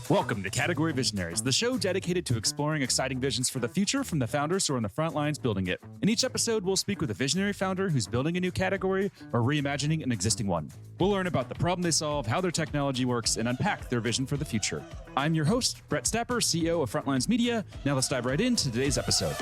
Welcome to Category Visionaries, the show dedicated to exploring exciting visions for the future from the founders who are on the front lines building it. In each episode, we'll speak with a visionary founder who's building a new category or reimagining an existing one. We'll learn about the problem they solve, how their technology works, and unpack their vision for the future. I'm your host, Brett Stapper, CEO of Frontlines Media. Now let's dive right into today's episode.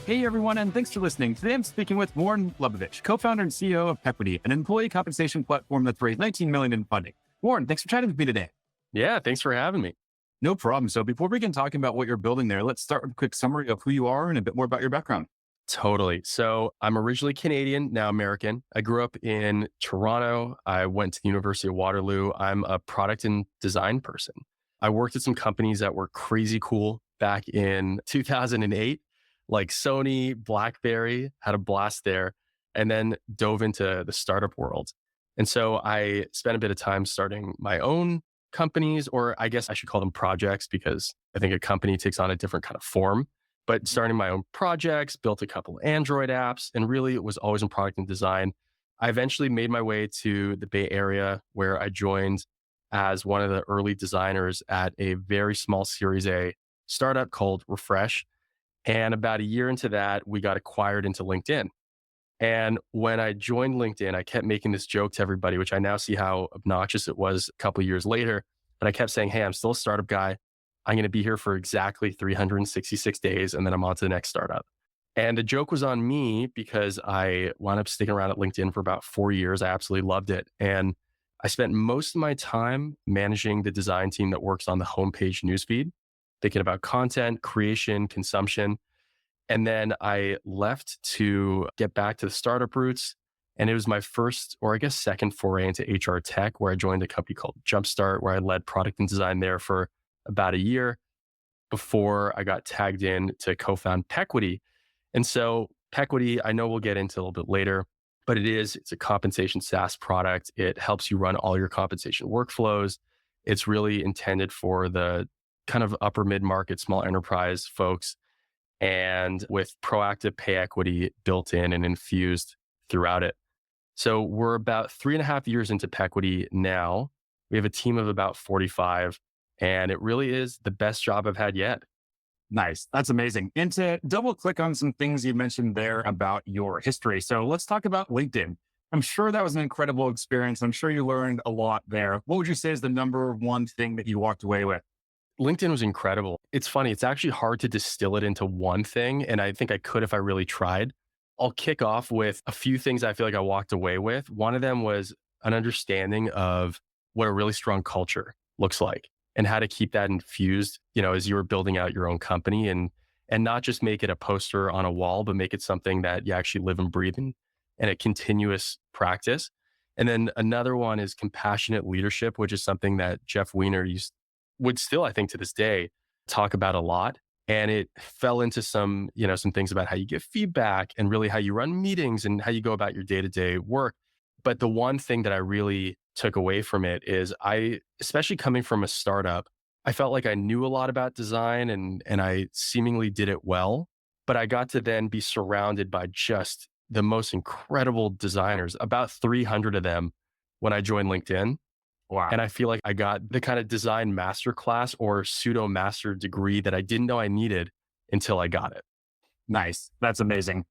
Hey everyone, and thanks for listening. Today I'm speaking with Warren Lebovics, co-founder and CEO of Pequity, an employee compensation platform that's raised $19 million in funding. Warren, thanks for chatting with me today. Yeah, thanks for having me. No problem. So before we begin talking about what you're building there, let's start with a quick summary of who you are and a bit more about your background. Totally. So I'm originally Canadian, now American. I grew up in Toronto. I went to the University of Waterloo. I'm a product and design person. I worked at some companies that were crazy cool back in 2008. Like Sony, BlackBerry, had a blast there, and then dove into the startup world. And so I spent a bit of time starting my own companies, or I guess I should call them projects because I think a company takes on a different kind of form. But starting my own projects, built a couple Android apps, and really it was always in product and design. I eventually made my way to the Bay Area where I joined as one of the early designers at a very small Series A startup called Refresh. And about a year into that, we got acquired into LinkedIn. And when I joined LinkedIn, I kept making this joke to everybody, which I now see how obnoxious it was a couple of years later. But I kept saying, hey, I'm still a startup guy. I'm going to be here for exactly 366 days, and then I'm on to the next startup. And the joke was on me because I wound up sticking around at LinkedIn for about 4 years. I absolutely loved it. And I spent most of my time managing the design team that works on the homepage newsfeed, thinking about content, creation, consumption. And then I left to get back to the startup roots. And it was my first, or I guess second foray into HR tech, where I joined a company called Jumpstart, where I led product and design there for about a year before I got tagged in to co-found Pequity. And so Pequity, I know we'll get into a little bit later, but it's a compensation SaaS product. It helps you run all your compensation workflows. It's really intended for the kind of upper mid-market, small enterprise folks, and with proactive pay equity built in and infused throughout it. So we're about 3.5 years into Pequity now. We have a team of about 45, and it really is the best job I've had yet. Nice. That's amazing. And to double click on some things you mentioned there about your history. So let's talk about LinkedIn. I'm sure that was an incredible experience. I'm sure you learned a lot there. What would you say is the number one thing that you walked away with? LinkedIn was incredible. It's funny. It's actually hard to distill it into one thing. And I think I could if I really tried. I'll kick off with a few things I feel like I walked away with. One of them was an understanding of what a really strong culture looks like and how to keep that infused, as you were building out your own company and not just make it a poster on a wall, but make it something that you actually live and breathe in and a continuous practice. And then another one is compassionate leadership, which is something that Jeff Weiner would still, I think to this day, talk about a lot. And it fell into some things about how you give feedback and really how you run meetings and how you go about your day-to-day work. But the one thing that I really took away from it is especially coming from a startup, I felt like I knew a lot about design and I seemingly did it well, but I got to then be surrounded by just the most incredible designers, about 300 of them when I joined LinkedIn. Wow. And I feel like I got the kind of design masterclass or pseudo master degree that I didn't know I needed until I got it. Nice. That's amazing.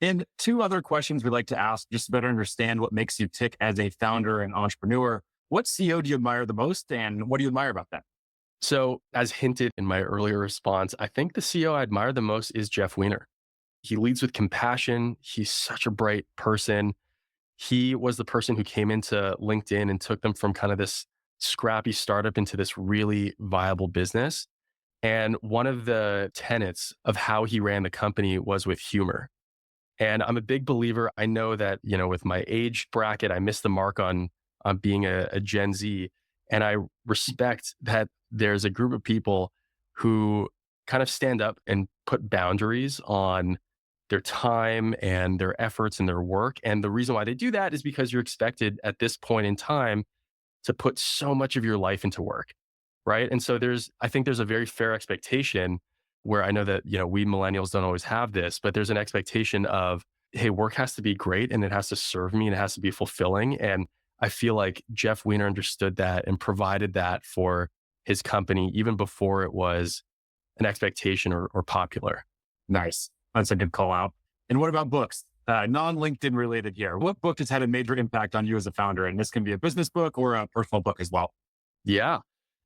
And two other questions we'd like to ask just to better understand what makes you tick as a founder and entrepreneur. What CEO do you admire the most and what do you admire about them? So as hinted in my earlier response, I think the CEO I admire the most is Jeff Weiner. He leads with compassion. He's such a bright person. He was the person who came into LinkedIn and took them from kind of this scrappy startup into this really viable business. And one of the tenets of how he ran the company was with humor. And I'm a big believer. I know that, with my age bracket, I missed the mark on being a Gen Z. And I respect that there's a group of people who kind of stand up and put boundaries on their time and their efforts and their work. And the reason why they do that is because you're expected at this point in time to put so much of your life into work, right? And so I think there's a very fair expectation where I know that, we millennials don't always have this, but there's an expectation of, hey, work has to be great and it has to serve me and it has to be fulfilling. And I feel like Jeff Weiner understood that and provided that for his company even before it was an expectation or popular. Nice. That's a good call out. And what about books? Non-LinkedIn related here. What book has had a major impact on you as a founder? And this can be a business book or a personal book as well. Yeah.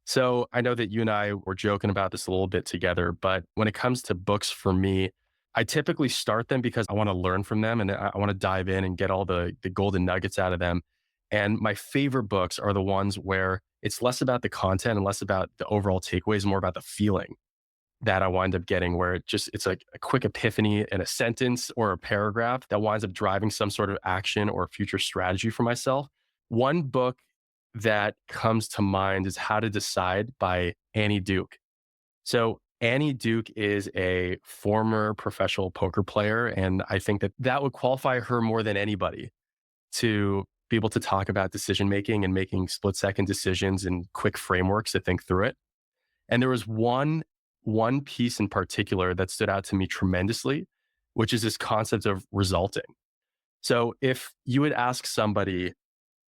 So I know that you and I were joking about this a little bit together, but when it comes to books for me, I typically start them because I want to learn from them and I want to dive in and get all the golden nuggets out of them. And my favorite books are the ones where it's less about the content and less about the overall takeaways, more about the feeling that I wind up getting, where it's like a quick epiphany in a sentence or a paragraph that winds up driving some sort of action or future strategy for myself. One book that comes to mind is How to Decide by Annie Duke. So Annie Duke is a former professional poker player, and I think that would qualify her more than anybody to be able to talk about decision making and making split-second decisions and quick frameworks to think through it. And there was one piece in particular that stood out to me tremendously, which is this concept of resulting. So if you would ask somebody,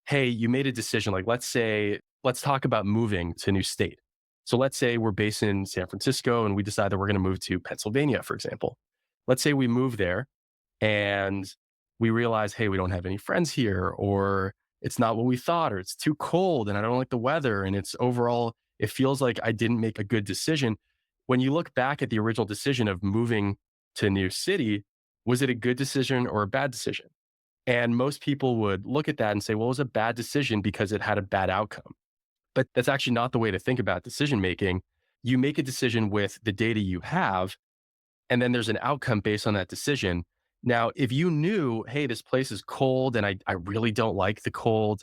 hey, you made a decision, like let's talk about moving to a new state. So let's say we're based in San Francisco and we decide that we're going to move to Pennsylvania, for example. Let's say we move there and we realize, hey, we don't have any friends here, or it's not what we thought, or it's too cold and I don't like the weather. And it's overall, it feels like I didn't make a good decision. When you look back at the original decision of moving to a new city, was it a good decision or a bad decision? And most people would look at that and say, well, it was a bad decision because it had a bad outcome. But that's actually not the way to think about decision making. You make a decision with the data you have, and then there's an outcome based on that decision. Now, if you knew, hey, this place is cold and I really don't like the cold,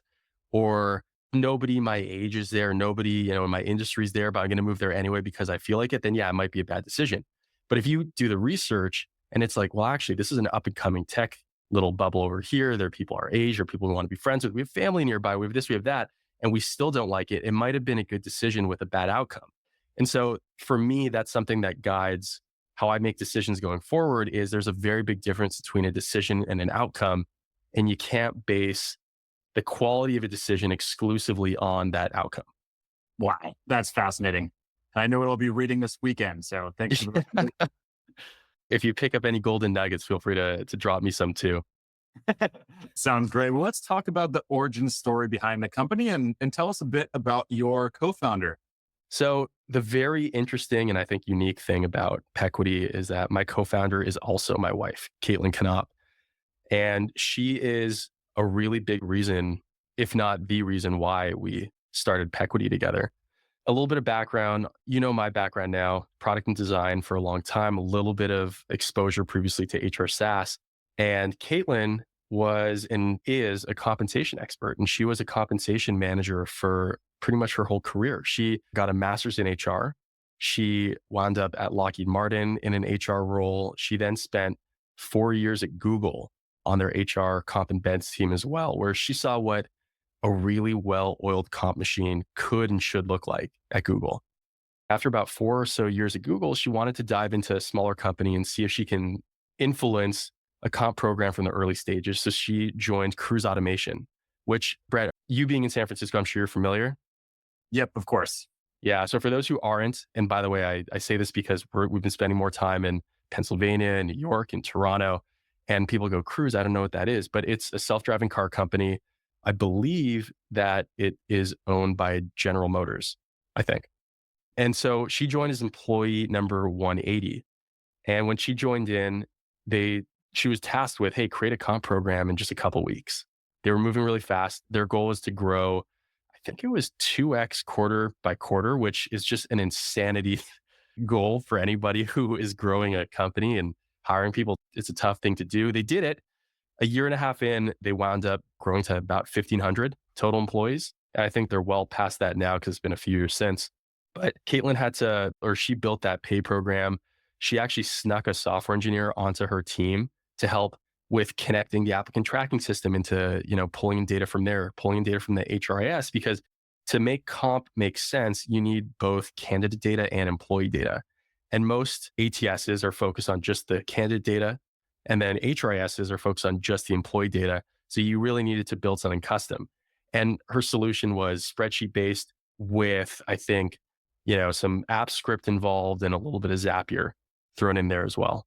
or nobody my age is there, nobody, in my industry is there, but I'm going to move there anyway because I feel like it, then yeah, it might be a bad decision. But if you do the research and it's like, well, actually, this is an up and coming tech little bubble over here. There are people our age or people we want to be friends with. We have family nearby. We have this, we have that, and we still don't like it. It might have been a good decision with a bad outcome. And so for me, that's something that guides how I make decisions going forward. Is there's a very big difference between a decision and an outcome. And you can't base the quality of a decision exclusively on that outcome. Wow, that's fascinating. I know I'll be reading this weekend, so thanks for the If you pick up any golden nuggets, feel free to drop me some too. Sounds great. Well, let's talk about the origin story behind the company and tell us a bit about your co-founder. So the very interesting and I think unique thing about Pequity is that my co-founder is also my wife, Caitlin Knopp. And she is a really big reason, if not the reason why we started Pequity together. A little bit of background, my background now, product and design for a long time, a little bit of exposure previously to HR SaaS. And Caitlin was and is a compensation expert, and she was a compensation manager for pretty much her whole career. She got a master's in HR. She wound up at Lockheed Martin in an HR role. She then spent 4 years at Google on their HR comp and bench team as well, where she saw what a really well-oiled comp machine could and should look like at Google. After about 4 or so years at Google, she wanted to dive into a smaller company and see if she can influence a comp program from the early stages. So she joined Cruise Automation, which, Brett, you being in San Francisco, I'm sure you're familiar. Yep, of course. Yeah. So for those who aren't, and by the way, I say this because we've been spending more time in Pennsylvania and New York and Toronto, and people go, Cruise, I don't know what that is, but it's a self-driving car company. I believe that it is owned by General Motors, I think. And so she joined as employee number 180. And when she joined in, she was tasked with, hey, create a comp program in just a couple of weeks. They were moving really fast. Their goal was to grow, I think it was 2x quarter by quarter, which is just an insanity goal for anybody who is growing a company and hiring people. It's a tough thing to do. They did it. A year and a half in, they wound up growing to about 1,500 total employees. And I think they're well past that now because it's been a few years since. But Caitlin she built that pay program. She actually snuck a software engineer onto her team to help with connecting the applicant tracking system into, pulling in data from there, pulling in data from the HRIS, because to make comp make sense, you need both candidate data and employee data. And most ATSs are focused on just the candidate data. And then HRISs are focused on just the employee data. So you really needed to build something custom. And her solution was spreadsheet based with, I think, some app script involved and a little bit of Zapier thrown in there as well.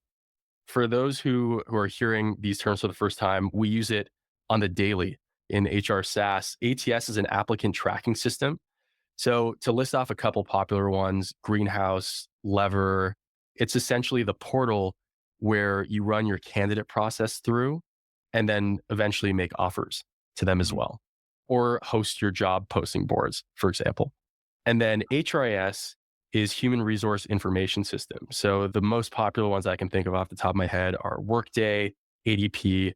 For those who are hearing these terms for the first time, we use it on the daily in HR SaaS. ATS is an applicant tracking system. So to list off a couple popular ones, Greenhouse, Lever, it's essentially the portal where you run your candidate process through and then eventually make offers to them as well, or host your job posting boards, for example. And then HRIS is Human Resource Information System. So the most popular ones I can think of off the top of my head are Workday, ADP,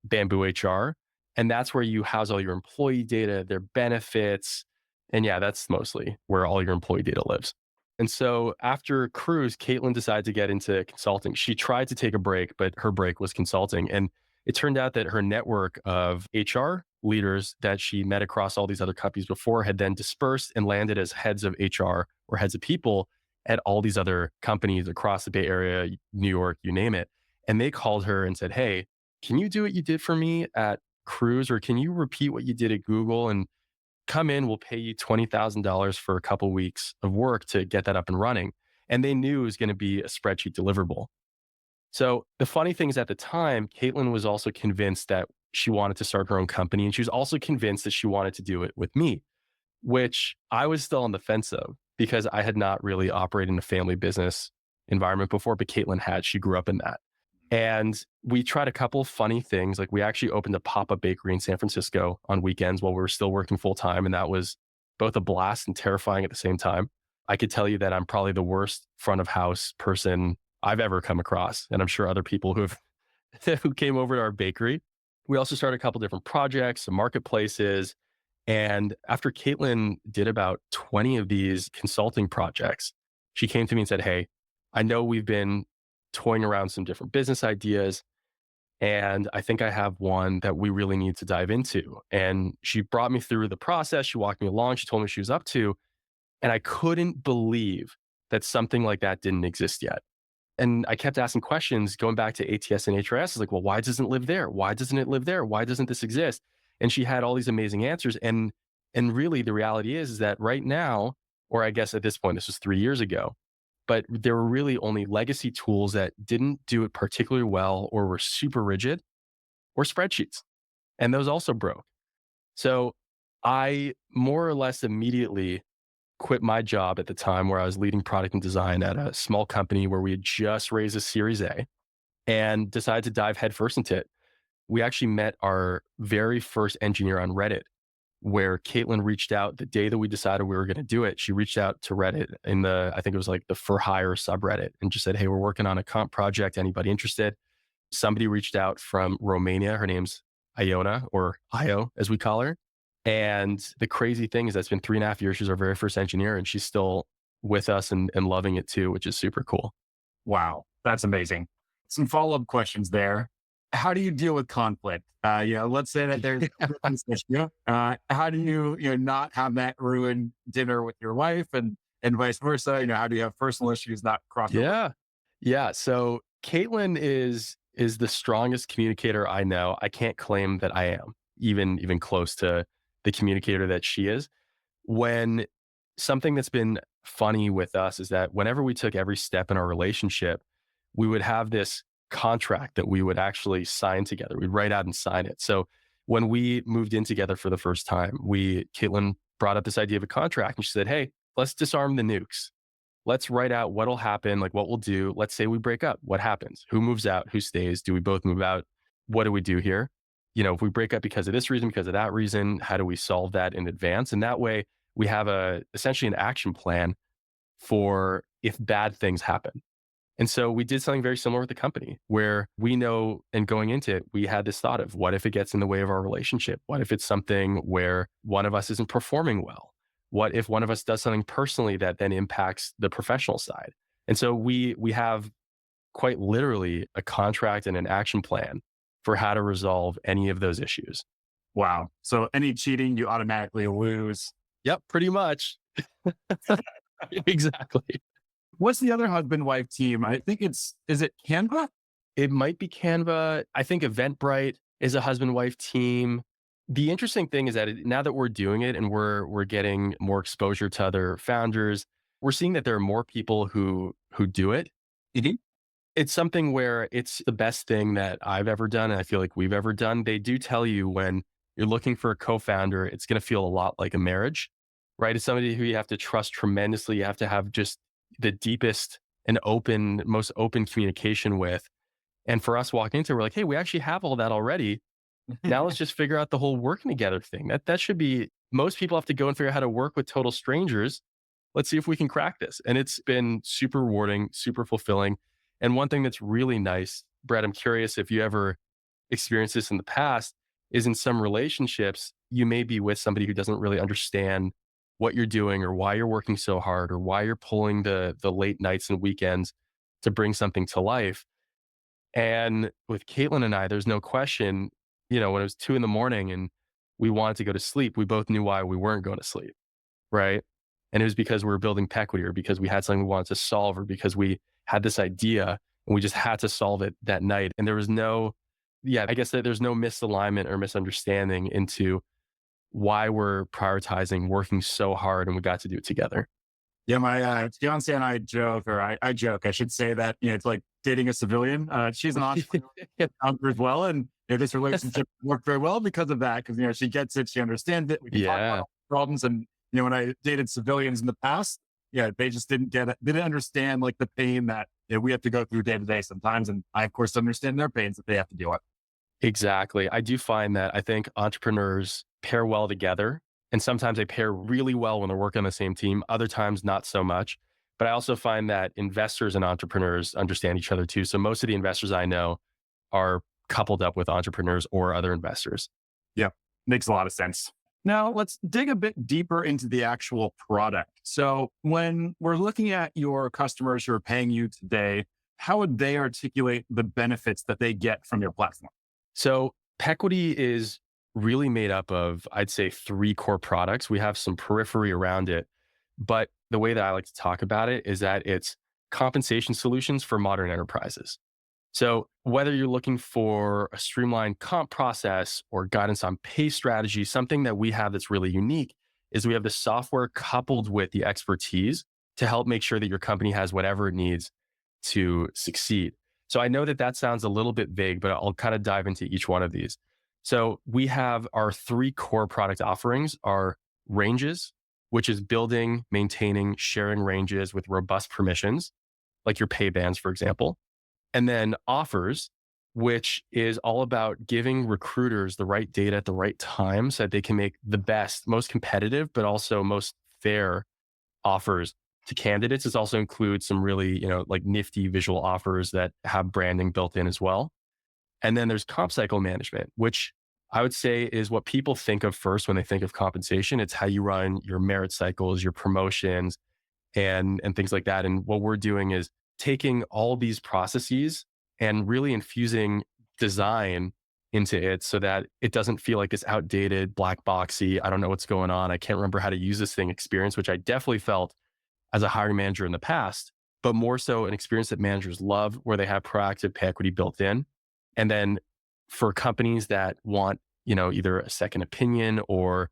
Bamboo HR. And that's where you house all your employee data, their benefits. And yeah, that's mostly where all your employee data lives. And so after Cruise, Caitlin decided to get into consulting. She tried to take a break, but her break was consulting. And it turned out that her network of HR leaders that she met across all these other companies before had then dispersed and landed as heads of HR or heads of people at all these other companies across the Bay Area, New York, you name it. And they called her and said, hey, can you do what you did for me at Cruise, or can you repeat what you did at Google and come in, we'll pay you $20,000 for a couple weeks of work to get that up and running. And they knew it was going to be a spreadsheet deliverable. So the funny thing is, at the time, Caitlin was also convinced that she wanted to start her own company. And she was also convinced that she wanted to do it with me, which I was still on the fence of because I had not really operated in a family business environment before, but Caitlin had. She grew up in that. And we tried a couple of funny things. Like we actually opened a pop-up bakery in San Francisco on weekends while we were still working full time. And that was both a blast and terrifying at the same time. I could tell you that I'm probably the worst front of house person I've ever come across. And I'm sure other people who came over to our bakery. We also started a couple different projects, some marketplaces. And after Caitlin did about 20 of these consulting projects, she came to me and said, hey, I know we've been toying around some different business ideas, and I think I have one that we really need to dive into. And she brought me through the process. She walked me along. She told me what she was up to. And I couldn't believe that something like that didn't exist yet. And I kept asking questions going back to ATS and HRS. It's like, well, why doesn't it live there? Why doesn't it live there? Why doesn't this exist? And she had all these amazing answers. And really the reality is that right now, or I guess at this point, this was 3 years ago, but there were really only legacy tools that didn't do it particularly well or were super rigid, or spreadsheets. And those also broke. So I more or less immediately quit my job at the time where I was leading product and design at a small company where we had just raised a Series A and decided to dive headfirst into it. We actually met our very first engineer on Reddit, where Caitlin reached out the day that we decided we were going to do it. She reached out to Reddit in I think it was like the For Hire subreddit, and just said, hey, we're working on a comp project. Anybody interested? Somebody reached out from Romania. Her name's Iona, or Io, as we call her. And the crazy thing is that's been 3.5 years. She's our very first engineer, and she's still with us and loving it too, which is super cool. Wow, that's amazing. Some follow-up questions there. How do you deal with conflict? Let's say that there's a business issue. How do you not have that ruin dinner with your wife, and vice versa? How do you have personal issues not cross over? Yeah. So Caitlin is the strongest communicator I know. I can't claim that I am even close to the communicator that she is. When something that's been funny with us is that whenever we took every step in our relationship, we would have this contract that we would actually sign together. We'd write out and sign it. So when we moved in together for the first time, Caitlin brought up this idea of a contract, and she said, hey, let's disarm the nukes. Let's write out what'll happen, like what we'll do. Let's say we break up. What happens? Who moves out? Who stays? Do we both move out? What do we do here? If we break up because of this reason, because of that reason, how do we solve that in advance? And that way we have essentially an action plan for if bad things happen. And so we did something very similar with the company, where we know, and going into it, we had this thought of, what if it gets in the way of our relationship? What if it's something where one of us isn't performing well? What if one of us does something personally that then impacts the professional side? And so we have quite literally a contract and an action plan for how to resolve any of those issues. Wow. So any cheating, you automatically lose. Yep, pretty much. Exactly. What's the other husband-wife team? I think is it Canva? It might be Canva. I think Eventbrite is a husband-wife team. The interesting thing is that now that we're doing it and we're getting more exposure to other founders, we're seeing that there are more people who do it. Mhm. It's something where it's the best thing that I've ever done, and I feel like we've ever done. They do tell you when you're looking for a co-founder, it's going to feel a lot like a marriage, right? It's somebody who you have to trust tremendously. You have to have just the deepest and most open communication with. And for us walking into it, we're like, hey, we actually have all that already. Now let's just figure out the whole working together thing. That should be, most people have to go and figure out how to work with total strangers. Let's see if we can crack this. And it's been super rewarding, super fulfilling. And one thing that's really nice, Brett, I'm curious if you ever experienced this in the past, is in some relationships, you may be with somebody who doesn't really understand what you're doing or why you're working so hard or why you're pulling the late nights and weekends to bring something to life. And with Caitlin and I, there's no question, when it was 2 a.m. and we wanted to go to sleep, we both knew why we weren't going to sleep. Right. And it was because we were building Pequity or because we had something we wanted to solve or because we had this idea and we just had to solve it that night. And there was I guess that there's no misalignment or misunderstanding into why we're prioritizing working so hard and we got to do it together. Yeah, my fiance and I joke, or I joke, I should say that, it's like dating a civilian. She's an entrepreneur as well. And this relationship worked very well because of that. Because, she gets it, she understands it. We can talk about problems. And, when I dated civilians in the past, they just didn't get it. They didn't understand like the pain that we have to go through day to day sometimes. And I, of course, understand their pains that they have to deal with. Exactly. I do find that I think entrepreneurs pair well together. And sometimes they pair really well when they're working on the same team. Other times, not so much. But I also find that investors and entrepreneurs understand each other too. So most of the investors I know are coupled up with entrepreneurs or other investors. Yeah, makes a lot of sense. Now, let's dig a bit deeper into the actual product. So when we're looking at your customers who are paying you today, how would they articulate the benefits that they get from your platform? So Pequity is really made up of, I'd say, 3 core products. We have some periphery around it, but the way that I like to talk about it is that it's compensation solutions for modern enterprises. So whether you're looking for a streamlined comp process or guidance on pay strategy, something that we have that's really unique is we have the software coupled with the expertise to help make sure that your company has whatever it needs to succeed. So I know that sounds a little bit vague, but I'll kind of dive into each one of these. So we have our 3 core product offerings are ranges, which is building, maintaining, sharing ranges with robust permissions, like your pay bands, for example. And then offers, which is all about giving recruiters the right data at the right time so that they can make the best, most competitive, but also most fair offers to candidates. It also includes some really, like nifty visual offers that have branding built in as well. And then there's comp cycle management, which I would say is what people think of first when they think of compensation. It's how you run your merit cycles, your promotions, and things like that. And what we're doing is taking all these processes and really infusing design into it so that it doesn't feel like this outdated, black boxy, I don't know what's going on, I can't remember how to use this thing experience, which I definitely felt as a hiring manager in the past, but more so an experience that managers love where they have proactive pay equity built in. And then for companies that want, either a second opinion or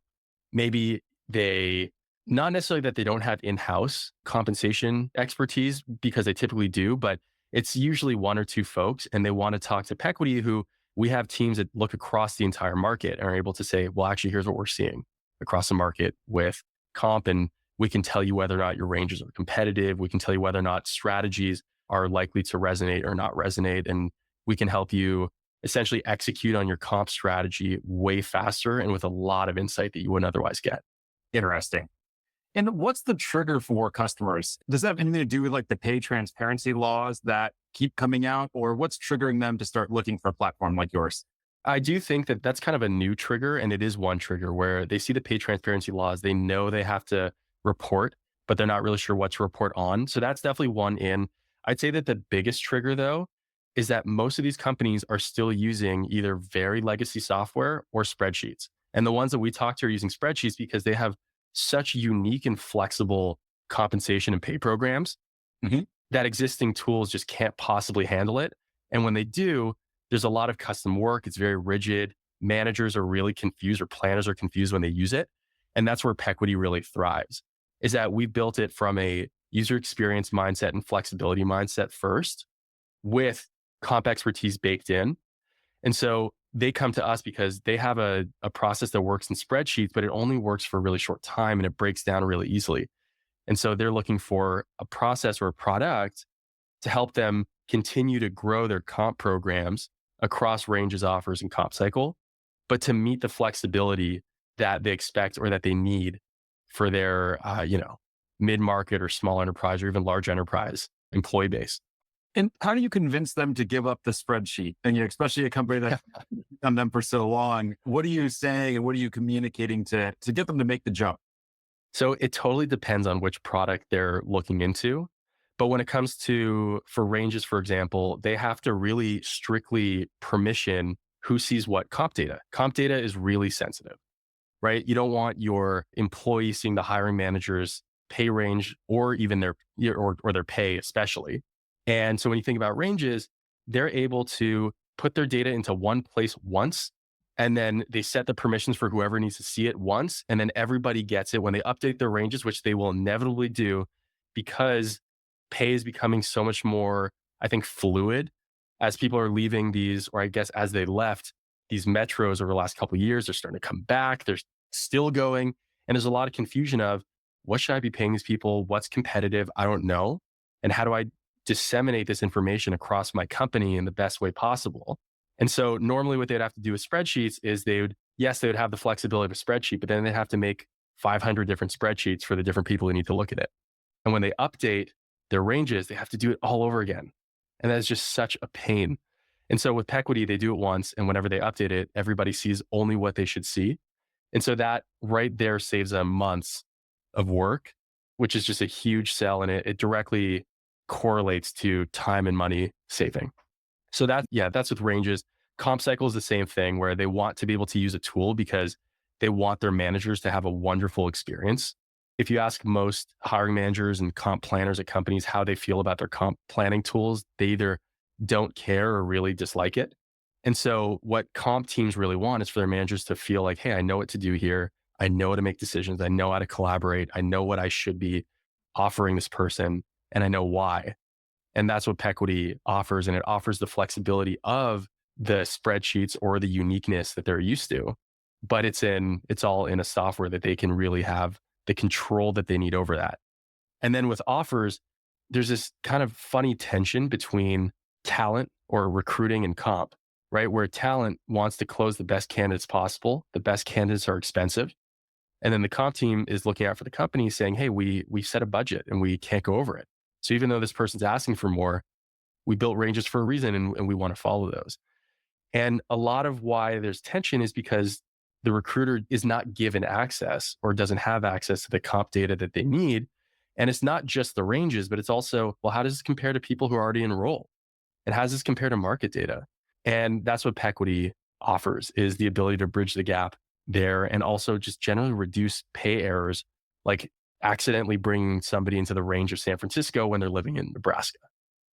maybe they, not necessarily that they don't have in-house compensation expertise because they typically do, but it's usually 1 or 2 folks and they want to talk to Pequity, who we have teams that look across the entire market and are able to say, well, actually, here's what we're seeing across the market with comp. And we can tell you whether or not your ranges are competitive. We can tell you whether or not strategies are likely to resonate or not resonate. And we can help you essentially execute on your comp strategy way faster and with a lot of insight that you wouldn't otherwise get. Interesting. And what's the trigger for customers? Does that have anything to do with like the pay transparency laws that keep coming out, or what's triggering them to start looking for a platform like yours? I do think that that's kind of a new trigger, and it is one trigger where they see the pay transparency laws. They know they have to report, but they're not really sure what to report on. So that's definitely one in. I'd say that the biggest trigger, though, is that most of these companies are still using either very legacy software or spreadsheets. And the ones that we talk to are using spreadsheets because they have such unique and flexible compensation and pay programs Mhm. that existing tools just can't possibly handle it. And when they do, there's a lot of custom work. It's very rigid. Managers are really confused or planners are confused when they use it. And that's where Pequity really thrives, is that we built it from a user experience mindset and flexibility mindset first with comp expertise baked in. And so they come to us because they have a process that works in spreadsheets, but it only works for a really short time and it breaks down really easily. And so they're looking for a process or a product to help them continue to grow their comp programs across ranges, offers, and comp cycle, but to meet the flexibility that they expect or that they need for their, mid-market or small enterprise or even large enterprise employee base. And how do you convince them to give up the spreadsheet? And especially a company that's done them for so long, what are you saying and what are you communicating to get them to make the jump? So it totally depends on which product they're looking into. But when it comes to, for ranges, for example, they have to really strictly permission who sees what comp data. Comp data is really sensitive, right? You don't want your employees seeing the hiring manager's pay range or even their pay, especially. And so when you think about ranges, they're able to put their data into one place once, and then they set the permissions for whoever needs to see it once, and then everybody gets it when they update their ranges, which they will inevitably do because pay is becoming so much more, I think, fluid as people are leaving these, or I guess as they left these metros over the last couple of years, they're starting to come back. They're still going. And there's a lot of confusion of what should I be paying these people? What's competitive? I don't know. And how do I disseminate this information across my company in the best way possible? And so normally what they'd have to do with spreadsheets is they would have the flexibility of a spreadsheet, but then they'd have to make 500 different spreadsheets for the different people who need to look at it. And when they update their ranges, they have to do it all over again. And that is just such a pain. And so with Pequity, they do it once, and whenever they update it, everybody sees only what they should see. And so that right there saves them months of work, which is just a huge sell. And it directly correlates to time and money saving. So that's with ranges. Comp cycle is the same thing where they want to be able to use a tool because they want their managers to have a wonderful experience. If you ask most hiring managers and comp planners at companies how they feel about their comp planning tools, they either don't care or really dislike it. And so what comp teams really want is for their managers to feel like, hey, I know what to do here. I know how to make decisions. I know how to collaborate. I know what I should be offering this person, and I know why. And that's what Pequity offers. And it offers the flexibility of the spreadsheets or the uniqueness that they're used to, but it's all in a software that they can really have the control that they need over that. And then with offers, there's this kind of funny tension between talent or recruiting and comp, right? Where talent wants to close the best candidates possible. The best candidates are expensive. And then the comp team is looking out for the company saying, hey, we set a budget and we can't go over it. So even though this person's asking for more, we built ranges for a reason and we want to follow those. And a lot of why there's tension is because the recruiter is not given access or doesn't have access to the comp data that they need. And it's not just the ranges, but it's also, well, how does this compare to people who are already enrolled? And how does this compare to market data? And that's what Pequity offers, is the ability to bridge the gap there and also just generally reduce pay errors, like accidentally bringing somebody into the range of San Francisco when they're living in Nebraska.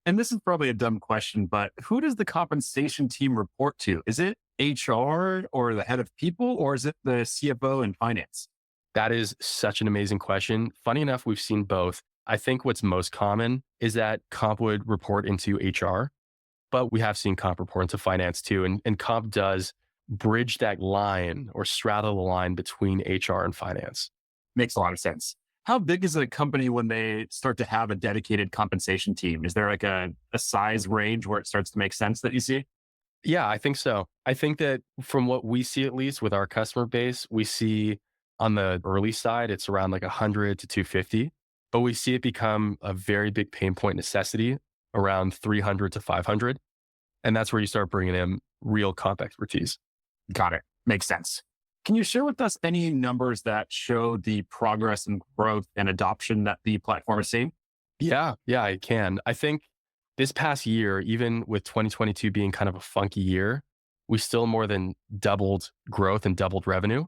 And this is probably a dumb question, but who does the compensation team report to? Is it HR or the head of people, or is it the CFO and finance? That is such an amazing question. Funny enough, we've seen both. I think what's most common is that comp would report into HR, but we have seen comp report into finance too. And comp does bridge that line or straddle the line between HR and finance. Makes a lot of sense. How big is a company when they start to have a dedicated compensation team? Is there like a size range where it starts to make sense that you see? Yeah, I think so. I think that from what we see, at least with our customer base, we see on the early side, it's around like 100 to 250, but we see it become a very big pain point necessity around 300 to 500. And that's where you start bringing in real comp expertise. Got it. Makes sense. Can you share with us any numbers that show the progress and growth and adoption that the platform is seeing? Yeah, I can. I think this past year, even with 2022 being kind of a funky year, we still more than doubled growth and doubled revenue.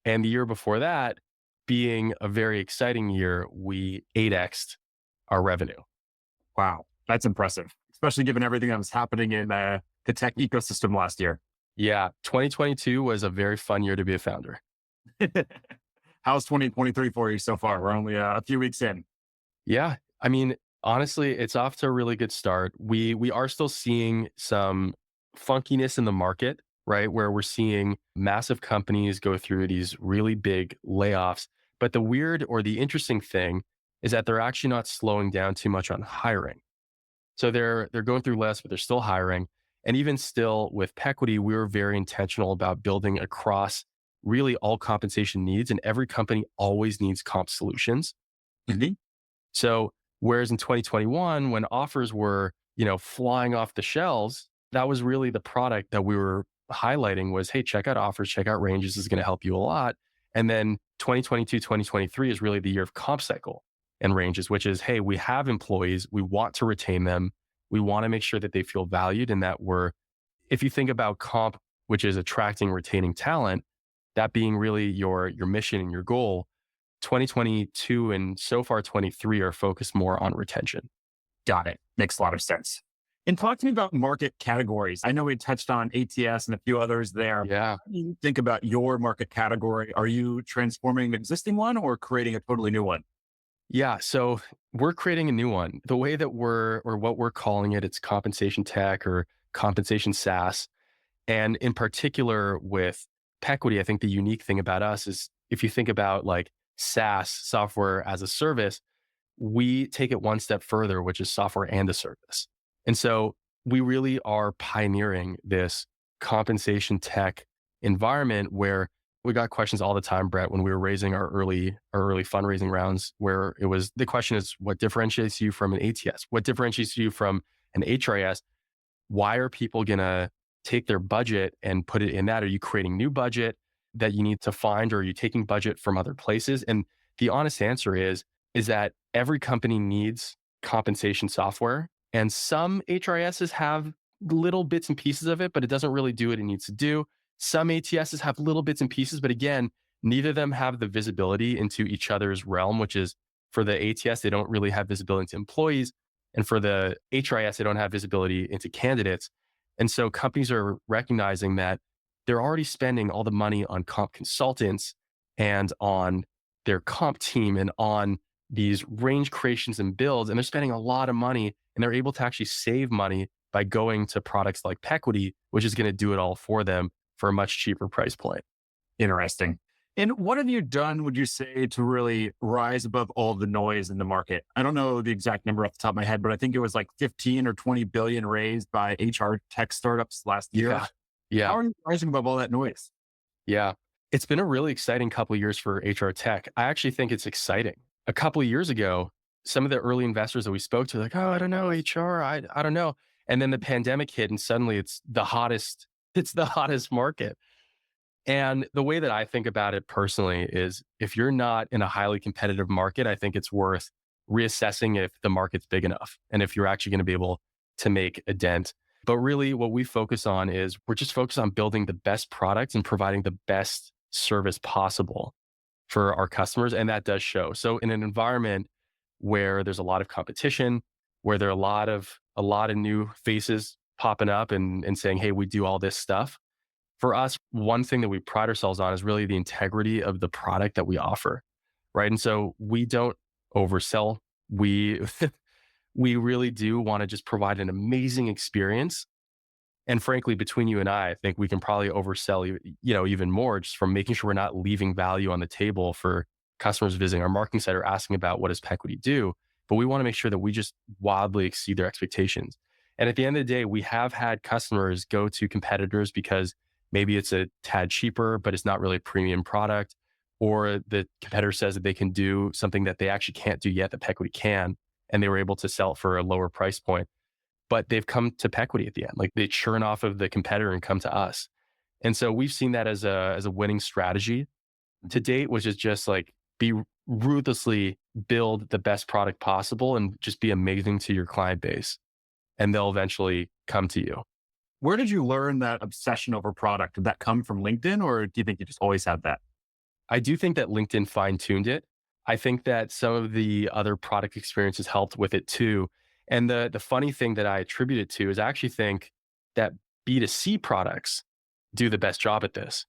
And the year before that, being a very exciting year, we 8x'd our revenue. Wow. That's impressive, especially given everything that was happening in the tech ecosystem last year. Yeah, 2022 was a very fun year to be a founder. How's 2023 for you so far? We're only a few weeks in. Yeah, I mean, honestly, it's off to a really good start. We are still seeing some funkiness in the market, right? Where we're seeing massive companies go through these really big layoffs. But the weird or the interesting thing is that they're actually not slowing down too much on hiring. So they're going through less, but they're still hiring. And even still with Pequity, we were very intentional about building across really all compensation needs. And every company always needs comp solutions. Mhm. So whereas in 2021, when offers were, flying off the shelves, that was really the product that we were highlighting was, hey, check out offers, check out ranges. This is going to help you a lot. And then 2022, 2023 is really the year of comp cycle and ranges, which is, hey, we have employees. We want to retain them. We want to make sure that they feel valued and that if you think about comp, which is attracting, retaining talent, that being really your mission and your goal, 2022 and so far 23 are focused more on retention. Got it. Makes a lot of sense. And talk to me about market categories. I know we touched on ATS and a few others there. Yeah. How do you think about your market category? Are you transforming an existing one or creating a totally new one? Yeah. So we're creating a new one. The way that what we're calling it, it's compensation tech or compensation SaaS. And in particular with Pequity, I think the unique thing about us is if you think about like SaaS, software as a service, we take it one step further, which is software and a service. And so we really are pioneering this compensation tech environment where we got questions all the time, Brett, when we were raising our early fundraising rounds, where it was the question is, what differentiates you from an ATS? What differentiates you from an HRIS? Why are people going to take their budget and put it in that? Are you creating new budget that you need to find, or are you taking budget from other places? And the honest answer is that every company needs compensation software, and some HRISs have little bits and pieces of it, but it doesn't really do what it needs to do. Some ATSs have little bits and pieces, but again, neither of them have the visibility into each other's realm, which is for the ATS, they don't really have visibility into employees. And for the HRIS, they don't have visibility into candidates. And so companies are recognizing that they're already spending all the money on comp consultants and on their comp team and on these range creations and builds, and they're spending a lot of money, and they're able to actually save money by going to products like Pequity, which is going to do it all for them for a much cheaper price point. Interesting. And what have you done, would you say, to really rise above all the noise in the market? I don't know the exact number off the top of my head, but I think it was like 15 or 20 billion raised by HR tech startups last year. Yeah. How are you rising above all that noise? Yeah. It's been a really exciting couple of years for HR tech. I actually think it's exciting. A couple of years ago, some of the early investors that we spoke to, like, oh, I don't know, HR, I don't know. And then the pandemic hit and suddenly it's the hottest market. And the way that I think about it personally is if you're not in a highly competitive market, I think it's worth reassessing if the market's big enough and if you're actually going to be able to make a dent. But really what we focus on is we're just focused on building the best products and providing the best service possible for our customers. And that does show. So in an environment where there's a lot of competition, where there are a lot of new faces popping up and saying, hey, we do all this stuff. For us, one thing that we pride ourselves on is really the integrity of the product that we offer, right? And so we don't oversell. We really do want to just provide an amazing experience. And frankly, between you and I think we can probably oversell, even more just from making sure we're not leaving value on the table for customers visiting our marketing site or asking about what does Pequity do. But we want to make sure that we just wildly exceed their expectations. And at the end of the day, we have had customers go to competitors because maybe it's a tad cheaper, but it's not really a premium product, or the competitor says that they can do something that they actually can't do yet that Pequity can, and they were able to sell it for a lower price point. But they've come to Pequity at the end. Like they churn off of the competitor and come to us. And so we've seen that as a winning strategy to date, which is just like be ruthlessly build the best product possible and just be amazing to your client base. And they'll eventually come to you. Where did you learn that obsession over product? Did that come from LinkedIn, or do you think you just always had that? I do think that LinkedIn fine-tuned it. I think that some of the other product experiences helped with it too. And the funny thing that I attribute it to is I actually think that B2C products do the best job at this,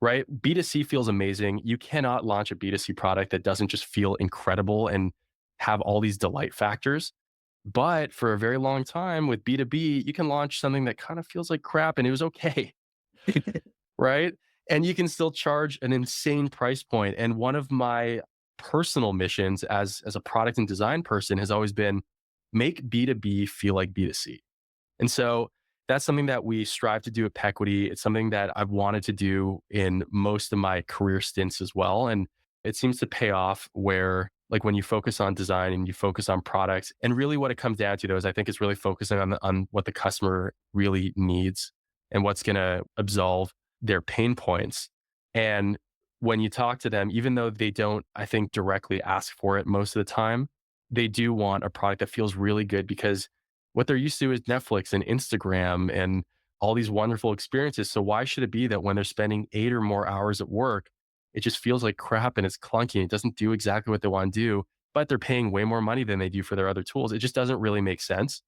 right? B2C feels amazing. You cannot launch a B2C product that doesn't just feel incredible and have all these delight factors. But for a very long time with B2B, you can launch something that kind of feels like crap and it was okay, right? And you can still charge an insane price point. And one of my personal missions as a product and design person has always been make B2B feel like B2C. And so that's something that we strive to do at Pequity. It's something that I've wanted to do in most of my career stints as well. And it seems to pay off where, like, when you focus on design and you focus on products, and really what it comes down to though is I think it's really focusing on what the customer really needs and what's going to absolve their pain points. And when you talk to them, even though they don't, I think, directly ask for it most of the time, they do want a product that feels really good because what they're used to is Netflix and Instagram and all these wonderful experiences. So why should it be that when they're spending 8 or more hours at work, it just feels like crap and it's clunky and it doesn't do exactly what they want to do, but they're paying way more money than they do for their other tools? It just doesn't really make sense.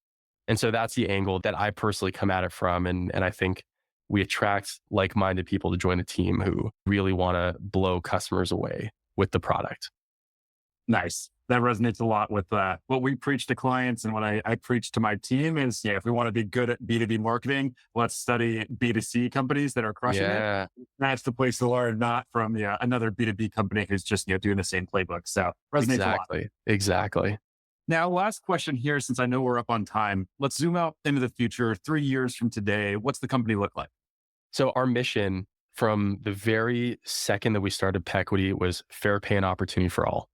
And so that's the angle that I personally come at it from. And I think we attract like-minded people to join the team who really want to blow customers away with the product. Nice. That resonates a lot with what we preach to clients and what I preach to my team is, if we want to be good at B2B marketing, let's study B2C companies that are crushing it. That's the place to learn, not from another B2B company who's just doing the same playbook. So resonates a lot. Exactly. Now, last question here, since I know we're up on time. Let's zoom out into the future. 3 years from today, what's the company look like? So our mission from the very second that we started Pequity was fair pay and opportunity for all.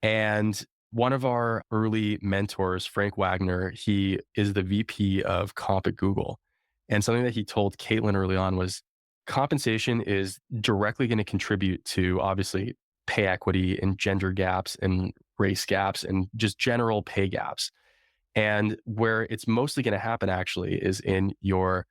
And one of our early mentors, Frank Wagner, he is the VP of comp at Google. And something that he told Caitlin early on was compensation is directly going to contribute to, obviously, pay equity and gender gaps and race gaps and just general pay gaps. And where it's mostly going to happen actually is in your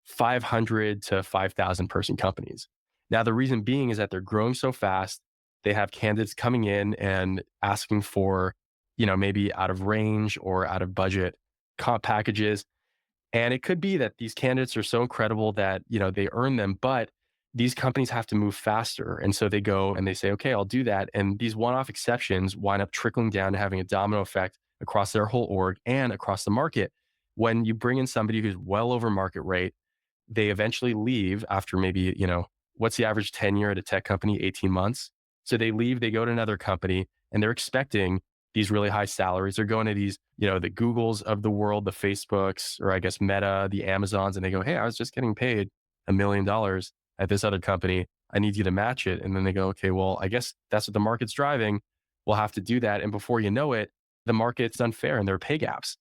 500 to 5,000 person companies. Now, the reason being is that they're growing so fast. They have candidates coming in and asking for, maybe out of range or out of budget comp packages. And it could be that these candidates are so incredible that, they earn them, but these companies have to move faster. And so they go and they say, okay, I'll do that. And these one-off exceptions wind up trickling down to having a domino effect across their whole org and across the market. When you bring in somebody who's well over market rate, they eventually leave after maybe, what's the average tenure at a tech company? 18 months. So they leave, they go to another company and they're expecting these really high salaries. They're going to these, the Googles of the world, the Facebooks, or I guess Meta, the Amazons, and they go, hey, I was just getting paid $1 million at this other company. I need you to match it. And then they go, okay, well, I guess that's what the market's driving. We'll have to do that. And before you know it, the market's unfair and there are pay gaps.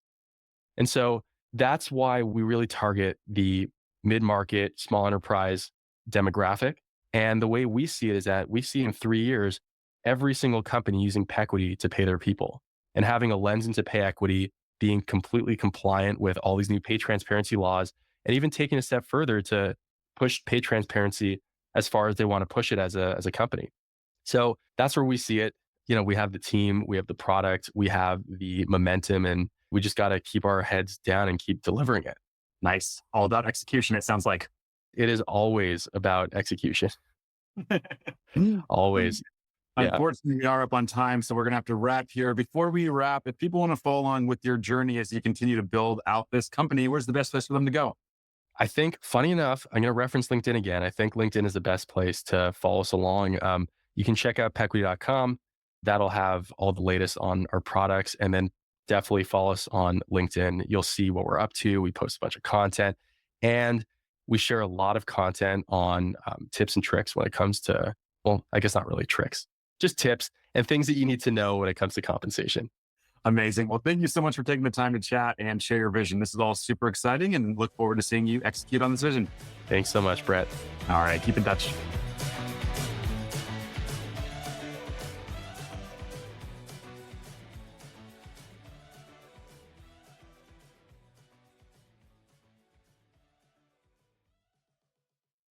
And so that's why we really target the mid-market, small enterprise demographic. And the way we see it is that we see in 3 years, every single company using Pequity to pay their people and having a lens into pay equity, being completely compliant with all these new pay transparency laws, and even taking a step further to push pay transparency as far as they want to push it as a company. So that's where we see it. We have the team, we have the product, we have the momentum, and we just got to keep our heads down and keep delivering it. Nice. All about execution, it sounds like. It is always about execution. Always. Yeah. Unfortunately, we are up on time, so we're going to have to wrap here. Before we wrap, if people want to follow along with your journey as you continue to build out this company, where's the best place for them to go? I think, funny enough, I'm going to reference LinkedIn again. I think LinkedIn is the best place to follow us along. You can check out pequity.com. That'll have all the latest on our products. And then definitely follow us on LinkedIn. You'll see what we're up to. We post a bunch of content and we share a lot of content on tips and tricks when it comes to, well, I guess not really tricks, just tips and things that you need to know when it comes to compensation. Amazing. Well, thank you so much for taking the time to chat and share your vision. This is all super exciting and look forward to seeing you execute on this vision. Thanks so much, Brett. All right. Keep in touch.